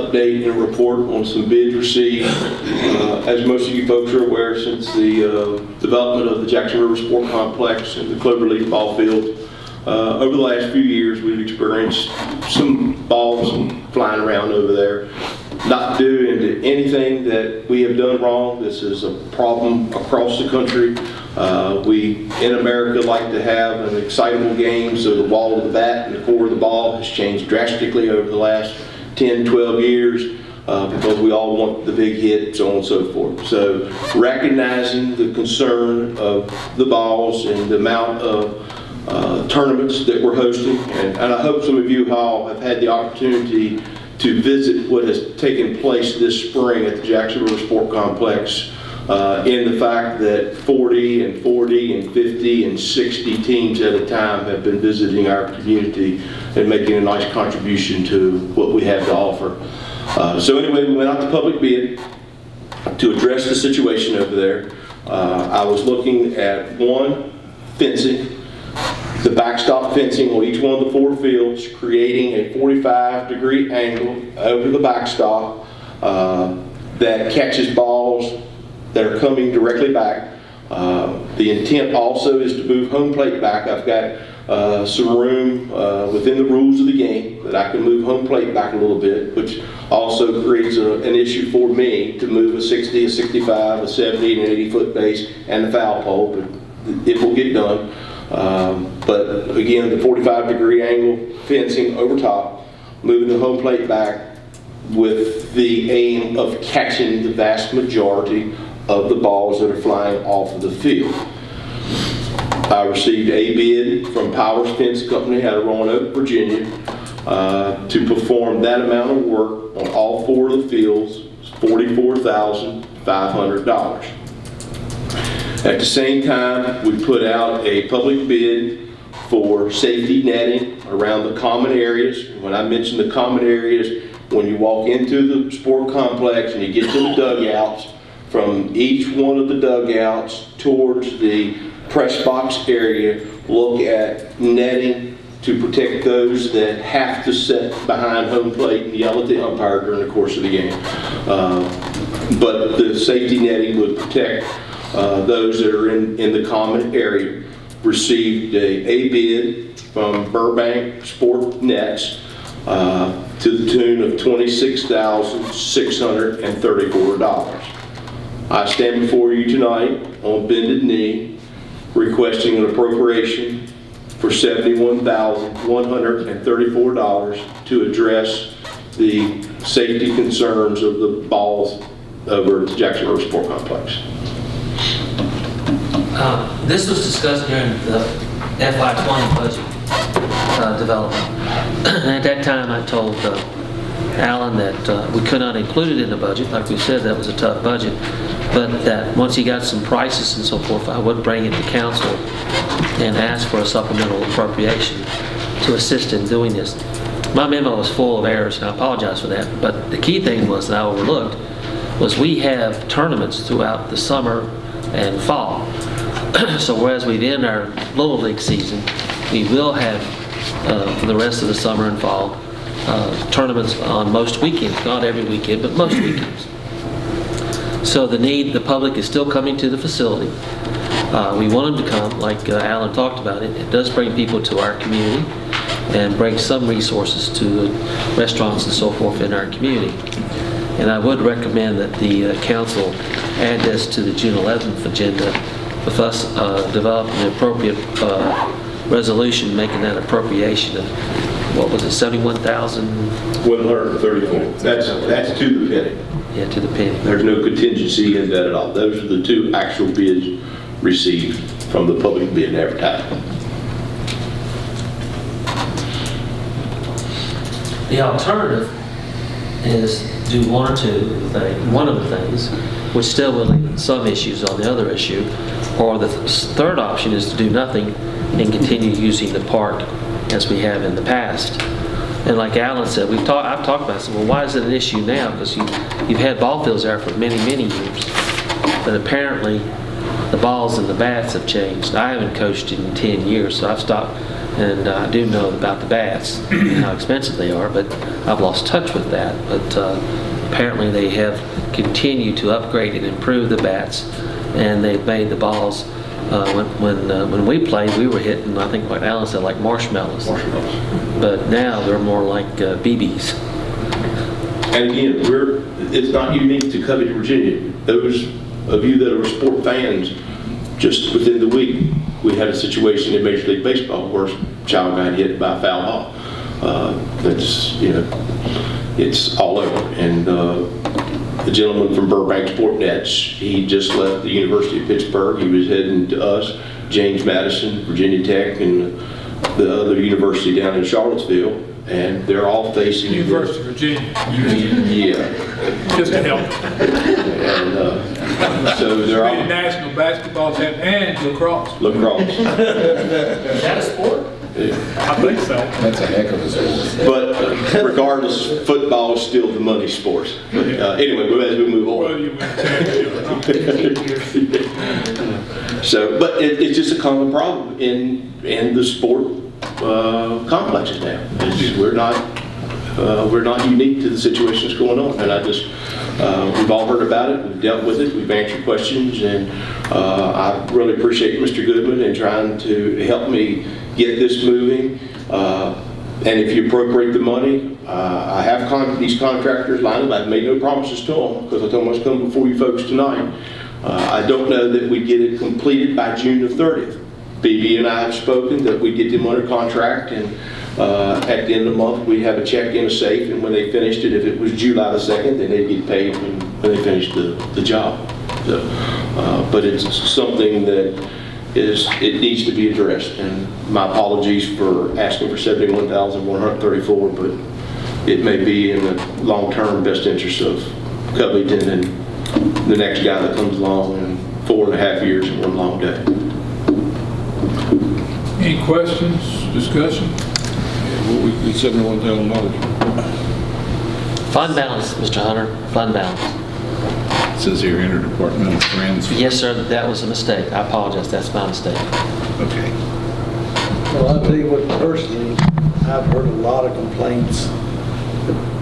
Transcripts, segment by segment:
update and a report on some bids received. As most of you folks are aware, since the development of the Jackson River Sport Complex and the Cloverleaf Ball Field, over the last few years we've experienced some balls flying around over there. Not due into anything that we have done wrong. This is a problem across the country. We in America like to have an excitable game, so the wall of the bat and the core of the ball has changed drastically over the last 10, 12 years because we all want the big hit, so on and so forth. So recognizing the concern of the balls and the amount of tournaments that we're hosting, and I hope some of you all have had the opportunity to visit what has taken place this spring at the Jackson River Sport Complex, in the fact that 40 and 40 and 50 and 60 teams at a time have been visiting our community and making a nice contribution to what we have to offer. So anyway, we went out to public bid to address the situation over there. I was looking at one, fencing. The backstop fencing on each one of the 4 fields, creating a 45-degree angle over the backstop that catches balls that are coming directly back. The intent also is to move home plate back. I've got some room within the rules of the game that I can move home plate back a little bit, which also creates an issue for me to move a 60, a 65, a 70, and an 80-foot base and the foul pole, but it will get done. But again, the 45-degree angle fencing over top, moving the home plate back with the aim of catching the vast majority of the balls that are flying off of the field. I received a bid from Powers Fence Company out of Roanoke, Virginia, to perform that amount of work on all 4 of the fields, $44,500. At the same time, we put out a public bid for safety netting around the common areas. When I mention the common areas, when you walk into the sport complex and you get to the dugouts, from each one of the dugouts towards the press box area, look at netting to protect those that have to sit behind home plate and yell at the umpire during the course of the game. But the safety netting would protect those that are in the common area. Received a bid from Burbank Sport Nets to the tune of $26,634. I stand before you tonight on bended knee requesting an appropriation for $71,134 to address the safety concerns of the balls over at the Jackson River Sport Complex. This was discussed during the FY20 budget development. At that time, I told Alan that we could not include it in the budget. Like we said, that was a tough budget. But that once he got some prices and so forth, I would bring it to council and ask for a supplemental appropriation to assist in doing this. My memo was full of errors, and I apologize for that. But the key thing was that I overlooked was we have tournaments throughout the summer and fall. So whereas we've ended our Little League season, we will have for the rest of the summer and fall tournaments on most weekends, not every weekend, but most weekends. So the public is still coming to the facility. We want them to come, like Alan talked about it. It does bring people to our community and bring some resources to the restaurants and so forth in our community. And I would recommend that the council add this to the June 11th agenda with us developing an appropriate resolution making that appropriation of, what was it, 71,134. That's to the penny. Yeah, to the penny. There's no contingency in that at all. Those are the 2 actual bids received from the public bid advertisement. The alternative is do one of the things, which still will leave some issues on the other issue, or the third option is to do nothing and continue using the park as we have in the past. And like Alan said, I've talked about it. So, well, why is it an issue now? Because you've had ball fields there for many, many years. But apparently, the balls and the bats have changed. I haven't coached in 10 years, so I've stopped And I do know about the bats and how expensive they are, but I've lost touch with that. But apparently they have continued to upgrade and improve the bats, and they've made the balls. When we played, we were hitting, I think, what Alan said, like marshmallows. But now they're more like BBs. And again, it's not unique to Covington, Virginia. Those of you that are sport fans, just within the week, we had a situation in Major League Baseball where a child got hit by a foul ball. That's, it's all over. And the gentleman from Burbank Sport Nets, he just left the University of Pittsburgh. He was heading to us, James Madison, Virginia Tech, and the other university down in Charlottesville. And they're all facing University of Virginia. Yeah. Just to help. And so they're all National basketball team and lacrosse. lacrosse. Is that a sport? Yeah. I think so. That's a heck of a sport. But regardless, football is still the money sport. But, anyway, as we move Well, on. you went 10 So, but it's just a common problem in the sport complexes now. We're not unique to the situation that's going on, and we've all heard about it, we've dealt with it, we've answered questions, and I really appreciate Mr. Goodman in trying to help me get this moving. And if you appropriate the money, I have these contractors lined up. I've made no promises to them because I told them I was coming before you folks tonight. I don't know that we get it completed by June the 30th. BB and I have spoken that we get them under contract, and at the end of the month we have a check in a safe, and when they finished it, if it was July the 2nd, then they'd get paid when they finished the job. So, but it's something that it needs to be addressed, and my apologies for asking for $71,134, but it may be in the long-term best interest of Covington and the next guy that comes along in 4.5 years and one long day. Any questions, discussion? We $71,000. Fund balance, Mr. Hunter, fund balance. It says here interdepartmental transfer. Yes, sir, that was a mistake. I apologize, that's my mistake. Okay. Well, I'll tell you what, personally, I've heard a lot of complaints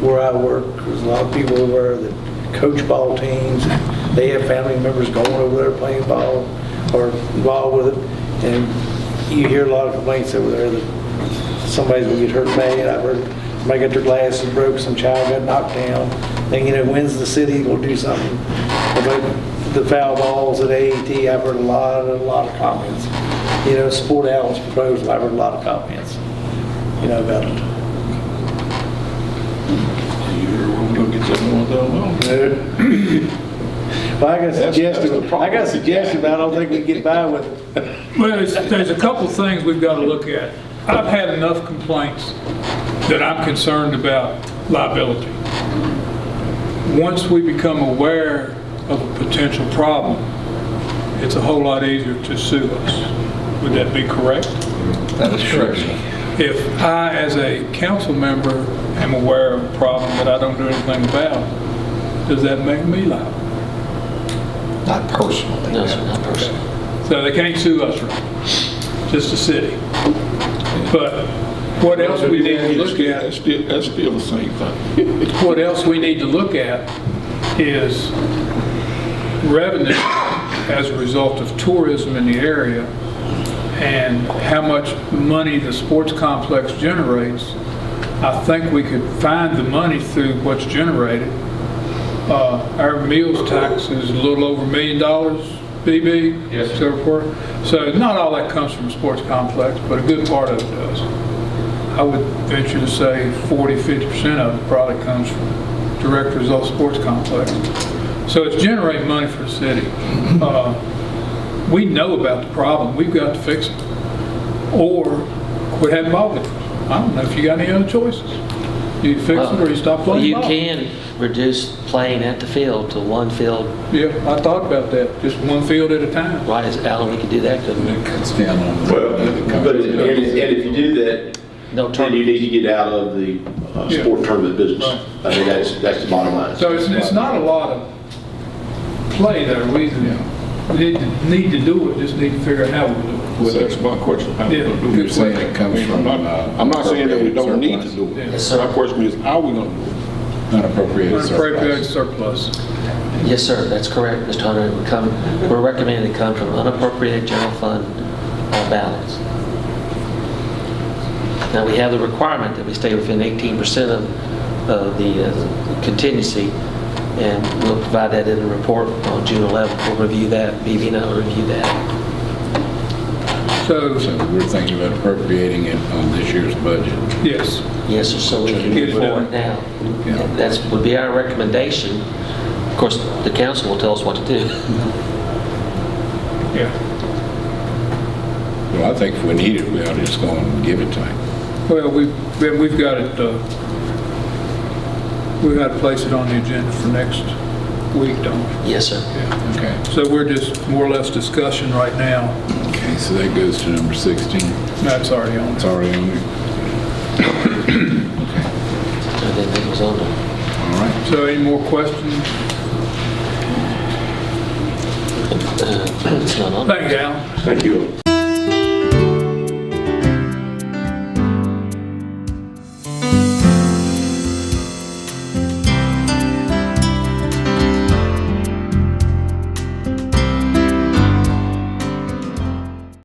where I work. There's a lot of people over there that coach ball teams. They have family members going over there playing ball or involved with it. And you hear a lot of complaints over there that somebody's going to get hurt bad. I've heard somebody got their glasses broke, some child got knocked down. Then, when's the city going to do something about the foul balls at AET? I've heard a lot of comments. Sport Allen's proposal, I've heard a lot of comments, about it. You're going to get $71,000. Well, I got a suggestion, but I don't think we can get by with it. Well, there's a couple things we've got to look at. I've had enough complaints that I'm concerned about liability. Once we become aware of a potential problem, it's a whole lot easier to sue us. Would that be correct? That is correct. If I, as a council member, am aware of a problem that I don't do anything about, does that make me liable? Not personally. No, sir, not personally. So they can't sue us, right? Just the city. But what else we need to look at? That's still the same thing. What else we need to look at is revenue as a result of tourism in the area and how much money the sports complex generates. I think we could find the money through what's generated. Our meals tax is a little over $1 million, BB? Yes. So not all that comes from the sports complex, but a good part of it does. I would venture to say 40–50% of it probably comes from direct result sports complex. So it's generating money for the city. We know about the problem. We've got to fix it. Or quit having ball games. I don't know if you got any other choices. You fix it or you stop playing You ball. can reduce playing at the field to one field. Yeah, I thought about that. Just one field at a time. Right, as Alan, we could do that, couldn't we? It cuts down on the... Well, but and if you do that, No then you tournament. need to get out of the sport tournament business. Right. I mean, that's the bottom line. So it's not a lot of play there. We need to do it, just need to figure out how we do it. Well, that's my question. How we Yeah, gonna do good it? saying it comes from, I'm not saying that we don't need to do it. Yes, sir. My question is, how are we gonna do it? Unappropriated Unappropriated surplus. surplus. Yes, sir, that's correct, Mr. Hunter. We're recommending it come from unappropriated general fund balance. Now, we have the requirement that we stay within 18% of the contingency, and we'll provide that in a report on June 11th. We'll review that, BB and I will review that. So, So we're thinking about appropriating it on this year's budget. yes, Yes, sir, so we can Get move it forward done. now. Yeah. That would be our recommendation. Of course, the council will tell us what to do. yeah. Well, I think if we need it, we ought to just go and give it to him. Well, we've got it, we've got to place it on the agenda for next week, don't we? Yes, sir. Yeah. Okay. So we're just more or less discussion right now. Okay, so that goes to number 16. That's already on It's there. already on there. And then it was on the All right. So any more questions? It's not on. Thank you, Alan. Thank you.